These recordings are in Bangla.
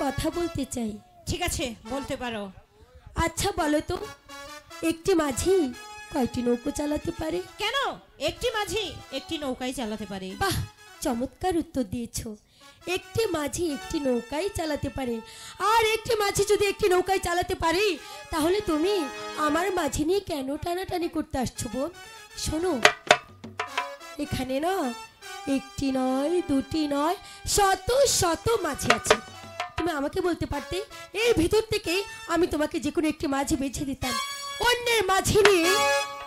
কথা বলতে চাই। ঠিক আছে, বলতে পারো। আচ্ছা বলো তো, একটি মাঝি কয়টি নৌকো চালাতে পারে? কেন, একটি মাঝি একটি নৌকাই চালাতে পারে। বাহ, চমৎকার উত্তর দিয়েছো। একটি মাঝি একটি নৌকাই চালাতে পারে। আর একটি মাঝি যদি একটি নৌকায় চালাতে পারে, তাহলে তুমি আমার মাঝি নিয়ে কেন টানাটানি করতে আসছো বোন? শোনো, এখানে না একটি নয়, দুটি নয়, শত শত মাঝি আছে। তুমি আমাকে বলতে পারতে, এর ভিতর থেকে আমি তোমাকে যে কোনো একটি মাঝি বেছে দিতাম। অন্যের মাঝি নিয়ে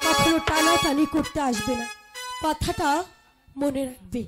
কখনো টানাটানি করতে আসবে না, কথাটা মনে রাখবে।